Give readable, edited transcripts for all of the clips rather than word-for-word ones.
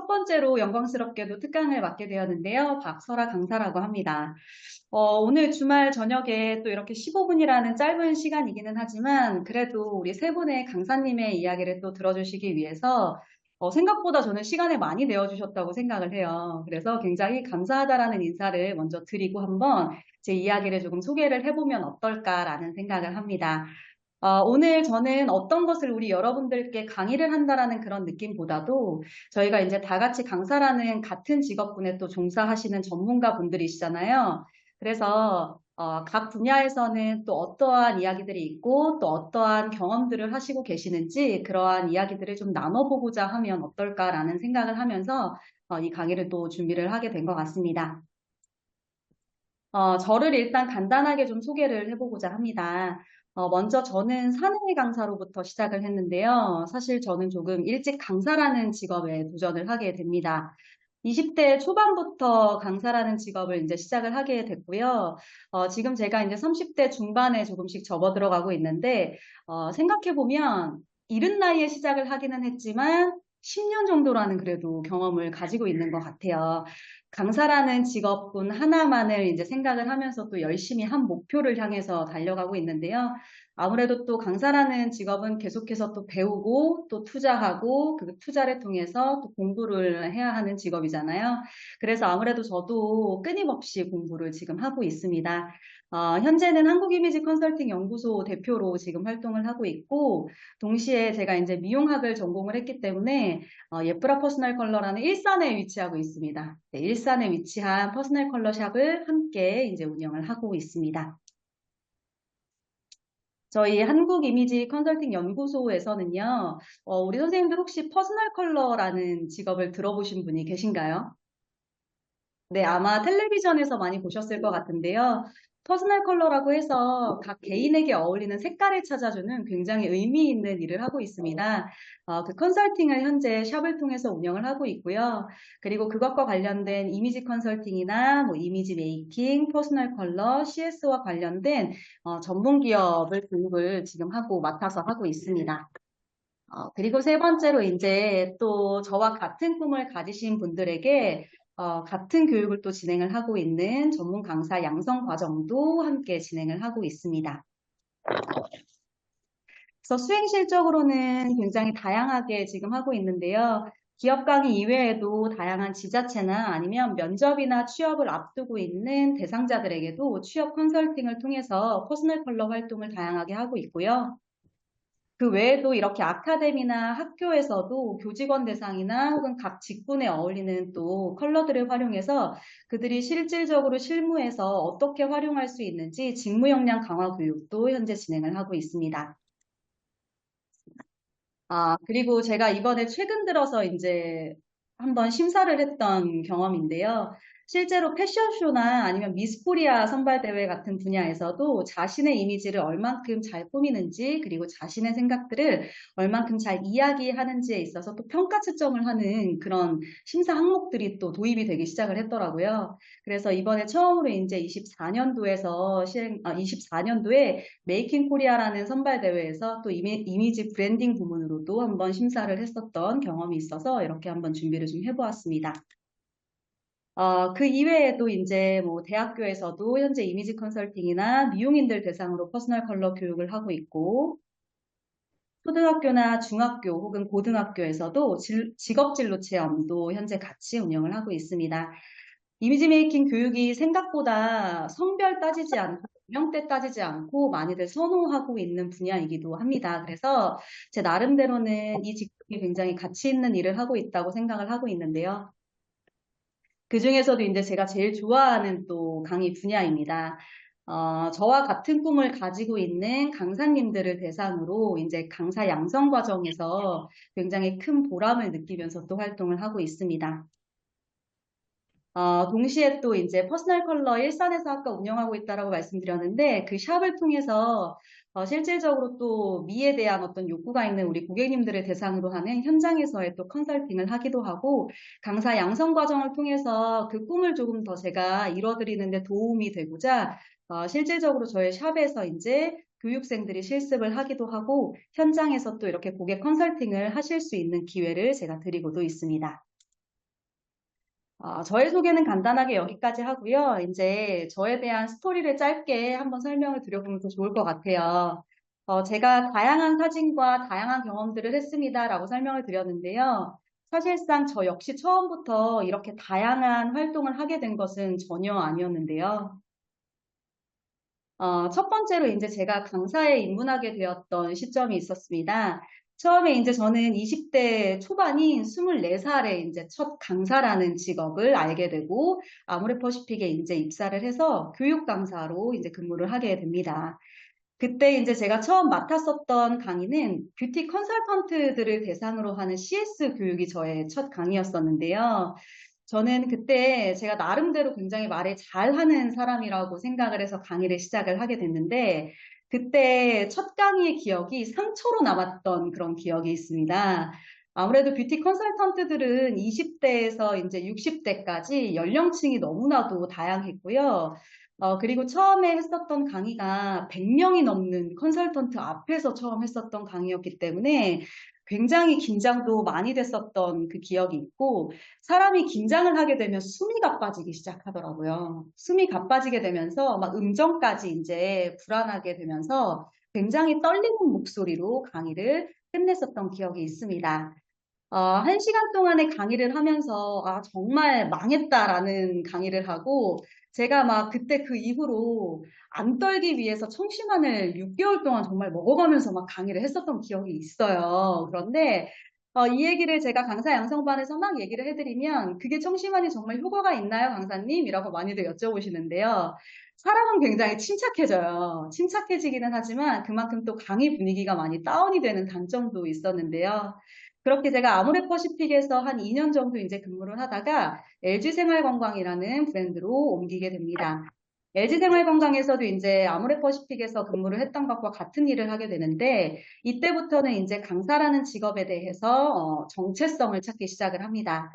첫 번째로 영광스럽게도 특강을 맡게 되었는데요. 박설아 강사라고 합니다. 오늘 주말 저녁에 또 이렇게 15분이라는 짧은 시간이기는 하지만 그래도 우리 세 분의 강사님의 이야기를 또 들어주시기 위해서 생각보다 저는 시간을 많이 내어주셨다고 생각을 해요. 그래서 굉장히 감사하다라는 인사를 먼저 드리고 한번 제 이야기를 조금 소개를 해보면 어떨까라는 생각을 합니다. 오늘 저는 어떤 것을 우리 여러분들께 강의를 한다라는 그런 느낌보다도 저희가 이제 다 같이 강사라는 같은 직업군에 또 종사하시는 전문가 분들이시잖아요. 그래서 각 분야에서는 또 어떠한 이야기들이 있고 또 어떠한 경험들을 하시고 계시는지 그러한 이야기들을 좀 나눠보고자 하면 어떨까라는 생각을 하면서 이 강의를 또 준비를 하게 된 것 같습니다. 저를 일단 간단하게 좀 소개를 해보고자 합니다. 먼저 저는 사내리 강사로부터 시작을 했는데요. 사실 저는 조금 일찍 강사라는 직업에 도전을 하게 됩니다. 20대 초반부터 강사라는 직업을 이제 시작을 하게 됐고요. 지금 제가 이제 30대 중반에 조금씩 접어들어가고 있는데, 생각해보면 이른 나이에 시작을 하기는 했지만 10년 정도라는 그래도 경험을 가지고 있는 것 같아요. 강사라는 직업군 하나만을 이제 생각을 하면서 또 열심히 한 목표를 향해서 달려가고 있는데요. 아무래도 또 강사라는 직업은 계속해서 또 배우고 또 투자하고 그 투자를 통해서 또 공부를 해야 하는 직업이잖아요. 그래서 아무래도 저도 끊임없이 공부를 지금 하고 있습니다. 현재는 한국이미지 컨설팅 연구소 대표로 지금 활동을 하고 있고, 동시에 제가 이제 미용학을 전공을 했기 때문에 예쁘라 퍼스널 컬러라는 일산에 위치하고 있습니다. 네, 일산에 위치한 퍼스널 컬러 샵을 함께 이제 운영을 하고 있습니다. 저희 한국 이미지 컨설팅 연구소에서는요, 우리 선생님들 혹시 퍼스널 컬러라는 직업을 들어보신 분이 계신가요? 네, 아마 텔레비전에서 많이 보셨을 것 같은데요. 퍼스널 컬러라고 해서 각 개인에게 어울리는 색깔을 찾아주는 굉장히 의미 있는 일을 하고 있습니다. 그 컨설팅을 현재 샵을 통해서 운영을 하고 있고요. 그리고 그것과 관련된 이미지 컨설팅이나 뭐 이미지 메이킹, 퍼스널 컬러, CS와 관련된 전문 기업을 교육을 지금 맡아서 하고 있습니다. 그리고 세 번째로 이제 또 저와 같은 꿈을 가지신 분들에게 같은 교육을 또 진행을 하고 있는 전문 강사 양성 과정도 함께 진행을 하고 있습니다. 그래서 수행 실적으로는 굉장히 다양하게 지금 하고 있는데요. 기업 강의 이외에도 다양한 지자체나 아니면 면접이나 취업을 앞두고 있는 대상자들에게도 취업 컨설팅을 통해서 퍼스널 컬러 활동을 다양하게 하고 있고요. 그 외에도 이렇게 아카데미나 학교에서도 교직원 대상이나 혹은 각 직군에 어울리는 또 컬러들을 활용해서 그들이 실질적으로 실무에서 어떻게 활용할 수 있는지 직무 역량 강화 교육도 현재 진행을 하고 있습니다. 그리고 제가 이번에 최근 들어서 이제 한번 심사를 했던 경험인데요. 실제로 패션쇼나 아니면 미스 코리아 선발대회 같은 분야에서도 자신의 이미지를 얼만큼 잘 꾸미는지, 그리고 자신의 생각들을 얼만큼 잘 이야기하는지에 있어서 또 평가 측정을 하는 그런 심사 항목들이 또 도입이 되기 시작을 했더라고요. 그래서 이번에 처음으로 이제 24년도에 메이킹 코리아라는 선발대회에서 또 이미지 브랜딩 부문으로도 한번 심사를 했었던 경험이 있어서 이렇게 한번 준비를 좀 해보았습니다. 그 이외에도 이제 뭐 대학교에서도 현재 이미지 컨설팅이나 미용인들 대상으로 퍼스널 컬러 교육을 하고 있고, 초등학교나 중학교 혹은 고등학교에서도 직업진로 체험도 현재 같이 운영을 하고 있습니다. 이미지 메이킹 교육이 생각보다 성별 따지지 않고 연령대 따지지 않고 많이들 선호하고 있는 분야이기도 합니다. 그래서 제 나름대로는 이 직업이 굉장히 가치 있는 일을 하고 있다고 생각을 하고 있는데요. 그 중에서도 이제 제가 제일 좋아하는 또 강의 분야입니다. 저와 같은 꿈을 가지고 있는 강사님들을 대상으로 이제 강사 양성 과정에서 굉장히 큰 보람을 느끼면서 또 활동을 하고 있습니다. 동시에 또 이제 퍼스널 컬러 일산에서 아까 운영하고 있다라고 말씀드렸는데 그 샵을 통해서 실질적으로 또 미에 대한 어떤 욕구가 있는 우리 고객님들을 대상으로 하는 현장에서의 또 컨설팅을 하기도 하고 강사 양성 과정을 통해서 그 꿈을 조금 더 제가 이뤄드리는데 도움이 되고자 실질적으로 저희 샵에서 이제 교육생들이 실습을 하기도 하고 현장에서 또 이렇게 고객 컨설팅을 하실 수 있는 기회를 제가 드리고도 있습니다. 저의 소개는 간단하게 여기까지 하고요. 이제 저에 대한 스토리를 짧게 한번 설명을 드려보면 더 좋을 것 같아요. 제가 다양한 사진과 다양한 경험들을 했습니다라고 설명을 드렸는데요. 사실상 저 역시 처음부터 이렇게 다양한 활동을 하게 된 것은 전혀 아니었는데요. 첫 번째로 이제 제가 강사에 입문하게 되었던 시점이 있었습니다. 처음에 이제 저는 20대 초반인 24살에 이제 첫 강사라는 직업을 알게 되고 아모레퍼시픽에 이제 입사를 해서 교육 강사로 이제 근무를 하게 됩니다. 그때 이제 제가 처음 맡았었던 강의는 뷰티 컨설턴트들을 대상으로 하는 CS 교육이 저의 첫 강의였었는데요. 저는 그때 제가 나름대로 굉장히 말을 잘하는 사람이라고 생각을 해서 강의를 시작을 하게 됐는데, 그때 첫 강의의 기억이 상처로 남았던 그런 기억이 있습니다. 아무래도 뷰티 컨설턴트들은 20대에서 이제 60대까지 연령층이 너무나도 다양했고요. 그리고 처음에 했었던 강의가 100명이 넘는 컨설턴트 앞에서 처음 했었던 강의였기 때문에 굉장히 긴장도 많이 됐었던 그 기억이 있고, 사람이 긴장을 하게 되면 숨이 가빠지기 시작하더라고요. 숨이 가빠지게 되면서 막 음정까지 이제 불안하게 되면서 굉장히 떨리는 목소리로 강의를 끝냈었던 기억이 있습니다. 1시간 동안의 강의를 하면서, 정말 망했다라는 강의를 하고, 제가 막 그때 그 이후로 안 떨기 위해서 청심환을 6개월 동안 정말 먹어가면서 막 강의를 했었던 기억이 있어요. 그런데, 이 얘기를 제가 강사 양성반에서 막 얘기를 해드리면, 그게 청심환이 정말 효과가 있나요, 강사님? 이라고 많이들 여쭤보시는데요. 사람은 굉장히 침착해져요. 침착해지기는 하지만 그만큼 또 강의 분위기가 많이 다운이 되는 단점도 있었는데요. 그렇게 제가 아모레퍼시픽에서 한 2년 정도 이제 근무를 하다가 LG생활건강이라는 브랜드로 옮기게 됩니다. LG생활건강에서도 이제 아모레퍼시픽에서 근무를 했던 것과 같은 일을 하게 되는데, 이때부터는 이제 강사라는 직업에 대해서 정체성을 찾기 시작을 합니다.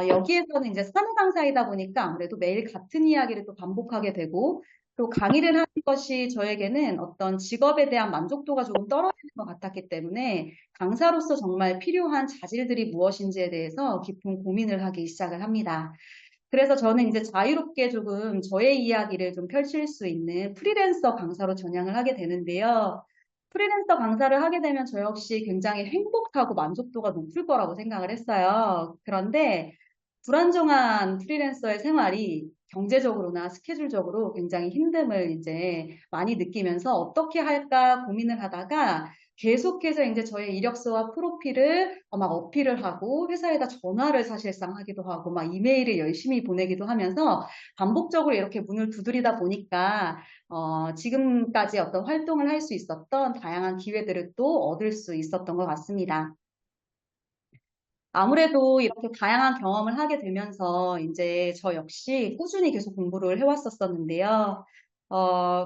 여기에서는 이제 사내 강사이다 보니까 아무래도 매일 같은 이야기를 또 반복하게 되고, 또 강의를 하는 것이 저에게는 어떤 직업에 대한 만족도가 조금 떨어지는 것 같았기 때문에 강사로서 정말 필요한 자질들이 무엇인지에 대해서 깊은 고민을 하기 시작을 합니다. 그래서 저는 이제 자유롭게 조금 저의 이야기를 좀 펼칠 수 있는 프리랜서 강사로 전향을 하게 되는데요. 프리랜서 강사를 하게 되면 저 역시 굉장히 행복하고 만족도가 높을 거라고 생각을 했어요. 그런데 불안정한 프리랜서의 생활이 경제적으로나 스케줄적으로 굉장히 힘듦을 이제 많이 느끼면서 어떻게 할까 고민을 하다가 계속해서 이제 저의 이력서와 프로필을 막 어필을 하고 회사에다 전화를 사실상 하기도 하고 막 이메일을 열심히 보내기도 하면서 반복적으로 이렇게 문을 두드리다 보니까 지금까지 어떤 활동을 할 수 있었던 다양한 기회들을 또 얻을 수 있었던 것 같습니다. 아무래도 이렇게 다양한 경험을 하게 되면서 이제 저 역시 꾸준히 계속 공부를 해왔었었는데요.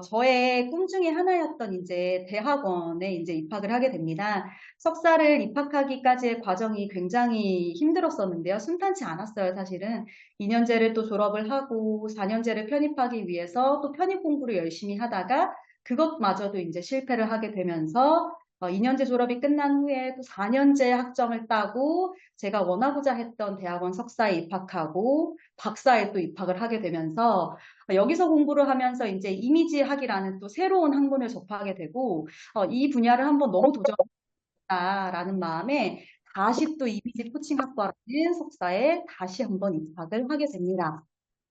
저의 꿈 중에 하나였던 이제 대학원에 이제 입학을 하게 됩니다. 석사를 입학하기까지의 과정이 굉장히 힘들었었는데요. 순탄치 않았어요, 사실은. 2년제를 또 졸업을 하고 4년제를 편입하기 위해서 또 편입 공부를 열심히 하다가 그것마저도 이제 실패를 하게 되면서 2년제 졸업이 끝난 후에 또 4년제 학점을 따고 제가 원하고자 했던 대학원 석사에 입학하고 박사에 또 입학을 하게 되면서 여기서 공부를 하면서 이제 이미지 학이라는 또 새로운 학문을 접하게 되고 이 분야를 한번 너무 도전했다라는 마음에 다시 또 이미지 코칭학과라는 석사에 다시 한번 입학을 하게 됩니다.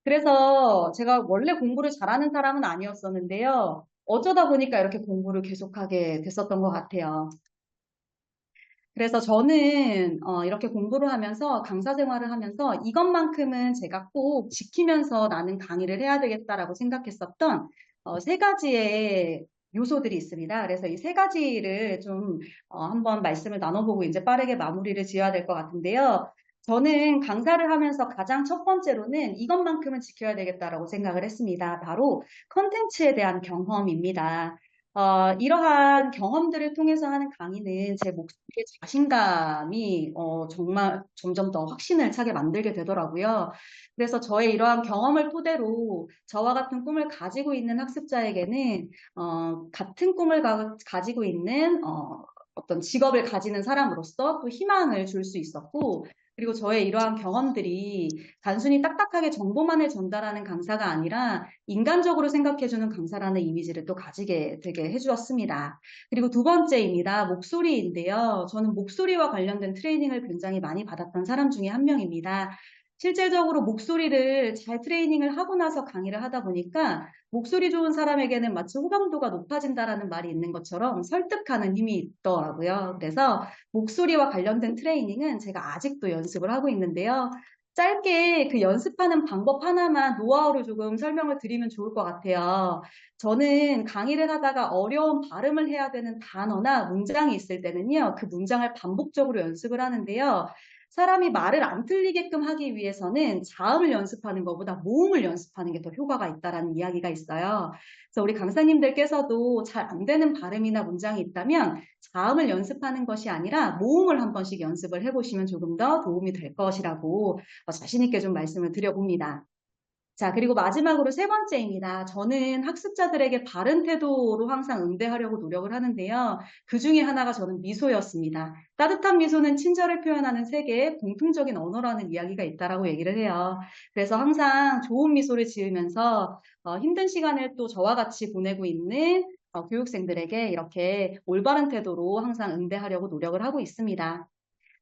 그래서 제가 원래 공부를 잘하는 사람은 아니었었는데요. 어쩌다 보니까 이렇게 공부를 계속하게 됐었던 것 같아요. 그래서 저는 이렇게 공부를 하면서 강사 생활을 하면서 이것만큼은 제가 꼭 지키면서 나는 강의를 해야 되겠다라고 생각했었던 세 가지의 요소들이 있습니다. 그래서 이 세 가지를 좀 한번 말씀을 나눠보고 이제 빠르게 마무리를 지어야 될 것 같은데요. 저는 강사를 하면서 가장 첫 번째로는 이것만큼은 지켜야 되겠다라고 생각을 했습니다. 바로 컨텐츠에 대한 경험입니다. 이러한 경험들을 통해서 하는 강의는 제 목소리의 자신감이 정말 점점 더 확신을 차게 만들게 되더라고요. 그래서 저의 이러한 경험을 토대로 저와 같은 꿈을 가지고 있는 학습자에게는 같은 꿈을 가지고 있는 어떤 직업을 가지는 사람으로서 또 희망을 줄 수 있었고 그리고 저의 이러한 경험들이 단순히 딱딱하게 정보만을 전달하는 강사가 아니라 인간적으로 생각해주는 강사라는 이미지를 또 가지게 되게 해주었습니다. 그리고 두 번째입니다. 목소리인데요. 저는 목소리와 관련된 트레이닝을 굉장히 많이 받았던 사람 중에 한 명입니다. 실질적으로 목소리를 잘 트레이닝을 하고 나서 강의를 하다 보니까 목소리 좋은 사람에게는 마치 호감도가 높아진다라는 말이 있는 것처럼 설득하는 힘이 있더라고요. 그래서 목소리와 관련된 트레이닝은 제가 아직도 연습을 하고 있는데요. 짧게 그 연습하는 방법 하나만 노하우를 조금 설명을 드리면 좋을 것 같아요. 저는 강의를 하다가 어려운 발음을 해야 되는 단어나 문장이 있을 때는요, 그 문장을 반복적으로 연습을 하는데요. 사람이 말을 안 틀리게끔 하기 위해서는 자음을 연습하는 것보다 모음을 연습하는 게 더 효과가 있다라는 이야기가 있어요. 그래서 우리 강사님들께서도 잘 안 되는 발음이나 문장이 있다면 자음을 연습하는 것이 아니라 모음을 한 번씩 연습을 해보시면 조금 더 도움이 될 것이라고 자신 있게 좀 말씀을 드려봅니다. 자, 그리고 마지막으로 세 번째입니다. 저는 학습자들에게 바른 태도로 항상 응대하려고 노력을 하는데요. 그 중에 하나가 저는 미소였습니다. 따뜻한 미소는 친절을 표현하는 세계의 공통적인 언어라는 이야기가 있다라고 얘기를 해요. 그래서 항상 좋은 미소를 지으면서 힘든 시간을 또 저와 같이 보내고 있는 교육생들에게 이렇게 올바른 태도로 항상 응대하려고 노력을 하고 있습니다.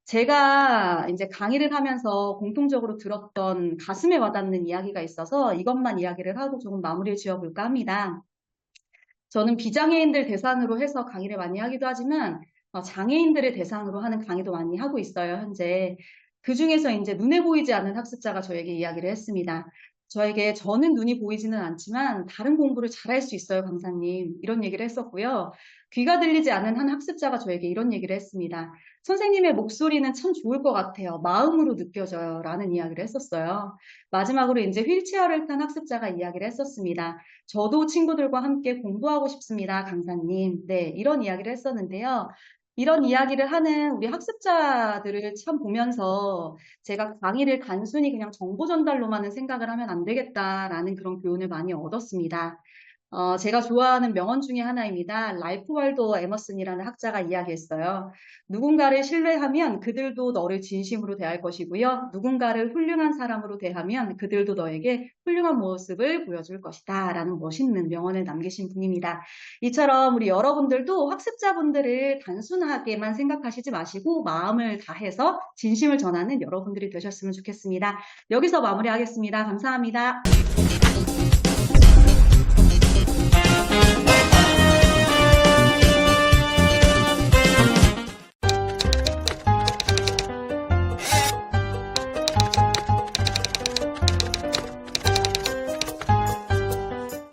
제가 이제 강의를 하면서 공통적으로 들었던 가슴에 와닿는 이야기가 있어서 이것만 이야기를 하고 조금 마무리를 지어볼까 합니다. 저는 비장애인들 대상으로 해서 강의를 많이 하기도 하지만 장애인들을 대상으로 하는 강의도 많이 하고 있어요, 현재. 그 중에서 이제 눈에 보이지 않는 학습자가 저에게 이야기를 했습니다. 저에게 저는 눈이 보이지는 않지만 다른 공부를 잘할 수 있어요, 강사님. 이런 얘기를 했었고요. 귀가 들리지 않는 한 학습자가 저에게 이런 얘기를 했습니다. 선생님의 목소리는 참 좋을 것 같아요. 마음으로 느껴져요. 라는 이야기를 했었어요. 마지막으로 이제 휠체어를 탄 학습자가 이야기를 했었습니다. 저도 친구들과 함께 공부하고 싶습니다, 강사님. 네, 이런 이야기를 했었는데요. 이런 이야기를 하는 우리 학습자들을 참 보면서 제가 강의를 단순히 그냥 정보 전달로만은 생각을 하면 안 되겠다라는 그런 교훈을 많이 얻었습니다. 제가 좋아하는 명언 중에 하나입니다. 라이프 월도 에머슨이라는 학자가 이야기했어요. 누군가를 신뢰하면 그들도 너를 진심으로 대할 것이고요. 누군가를 훌륭한 사람으로 대하면 그들도 너에게 훌륭한 모습을 보여줄 것이다. 라는 멋있는 명언을 남기신 분입니다. 이처럼 우리 여러분들도 학습자분들을 단순하게만 생각하시지 마시고 마음을 다해서 진심을 전하는 여러분들이 되셨으면 좋겠습니다. 여기서 마무리하겠습니다. 감사합니다.